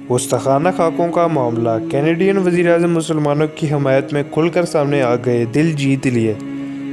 गुस्ताखाना खाकों का मामला, कैनेडियन वज़ीर-ए-आज़म मुसलमानों की हमायत में खुलकर सामने आ गए, दिल जीत लिए।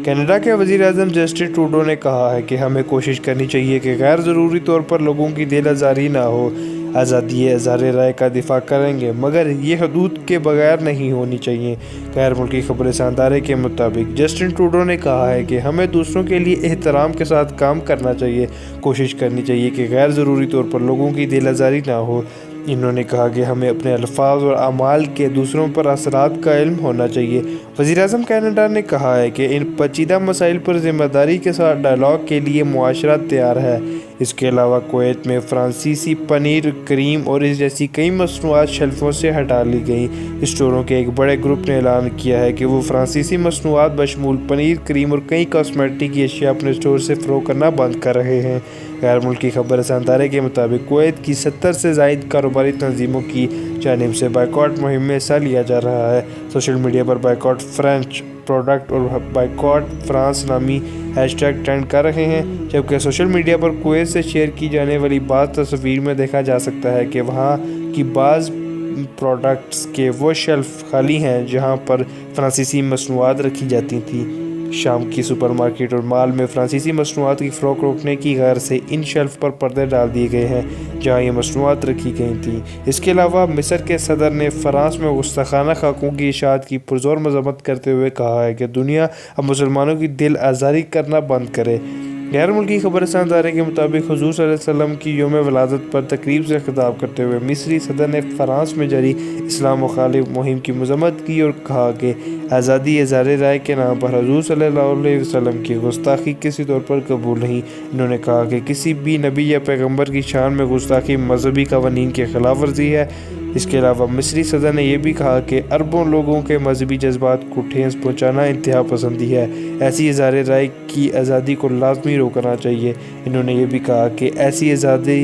कनाडा के वज़ीर-ए-आज़म जस्टिन ट्रूडो ने कहा है कि हमें कोशिश करनी चाहिए कि गैर ज़रूरी तौर पर लोगों की दिल आज़ारी ना हो। आज़ादी इज़हार राय का दिफा करेंगे, मगर ये हदूद के बगैर नहीं होनी चाहिए। गैर मुल्की खबर सांदारे के मुताबिक जस्टिन ट्रूडो ने कहा है कि हमें दूसरों के लिए एहतराम के साथ काम करना चाहिए, कोशिश करनी चाहिए कि गैर ज़रूरी तौर पर लोगों की दिल आज़ारी ना हो। इन्होंने कहा कि हमें अपने अल्फाज और अमाल के दूसरों पर असरात का इल्म होना चाहिए। वज़ीर-ए-आज़म कनाडा ने कहा है कि इन पेचीदा मसाइल पर ज़िम्मेदारी के साथ डायलॉग के लिए मुआशरा तैयार है। इसके अलावा कुवैत में फ्रांसीसी पनीर, क्रीम और इस जैसी कई मसनूआत शेल्फों से हटा ली गई। स्टोरों के एक बड़े ग्रुप ने ऐलान किया है कि वो फ्रांसीसी मसनूआत बशमूल पनीर, क्रीम और कई कॉस्मेटिक की अशिया अपने स्टोर से फ़रोख्त करना बंद कर रहे हैं। गैर मुल्की खबर सांदारे के मुताबिक कुवैत की 70 से ज़ायद कारोबारी तंजीमों की जानिब से बाइकॉट मुहिम में हिस्सा लिया जा रहा है। सोशल मीडिया पर बाइकॉट फ्रेंच प्रोडक्ट और बाइकॉट फ्रांस नामी हैशटैग ट्रेंड कर रहे हैं, जबकि सोशल मीडिया पर कुवैत से शेयर की जाने वाली बात तस्वीर में देखा जा सकता है कि वहाँ की बाज़ प्रोडक्ट्स के वो शेल्फ खाली हैं जहाँ पर फ्रांसीसी मसनूआत रखी जाती थी। शाम की सुपरमार्केट और मॉल में फ्रांसीसी मसनूआत की फ़रोख्त रोकने की गैर से इन शेल्फ पर पर्दे डाल दिए गए हैं जहां ये मसनूआत रखी गई थी। इसके अलावा मिस्र के सदर ने फ्रांस में गुस्ताखाना खाकों की इशाअत की पुरज़ोर मज़म्मत करते हुए कहा है कि दुनिया अब मुसलमानों की दिल आज़ारी करना बंद करे। गैर मुल्की खबर सांदारे के मुताबिक हुज़ूर सल्लल्लाहु अलैहि वसल्लम की यौम विलादत पर तकरीब से खिताब करते हुए मिस्री सदर ने फ्रांस में जारी इस्लाम मुखालिफ मुहिम की मज़म्मत की और कहा कि आज़ादी इज़हार राय के नाम पर हुज़ूर सल्लल्लाहु अलैहि वसल्लम की गुस्ताखी किसी तौर पर कबूल नहीं। इन्होंने कहा कि किसी भी नबी या पैगम्बर की शान में गुस्ताखी मजहबी कवानीन के खिलाफ वर्जी है। इसके अलावा मिस्री सदर ने यह भी कहा कि अरबों लोगों के मजहबी जज्बात को ठेस पहुँचाना इंतहा पसंदी है, ऐसी इज़हार राय की आज़ादी को लाजमी रोकना चाहिए। इन्होंने ये भी कहा कि ऐसी आज़ादी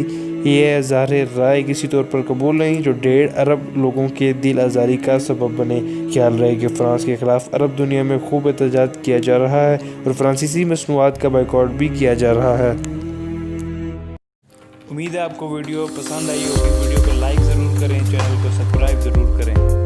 ये इज़हार राय किसी तौर पर कबूल नहीं जो 1.5 अरब लोगों के दिल आज़ारी का सबब बने। ख्याल रहे कि फ्रांस के खिलाफ अरब दुनिया में खूब एहतजाज किया जा रहा है और फ्रांसीसी मसनूआत का बाइकॉट भी किया जा रहा है। उम्मीद है आपको वीडियो पसंद आई होगी। वीडियो को लाइक ज़रूर करें, चैनल को सब्सक्राइब ज़रूर करें।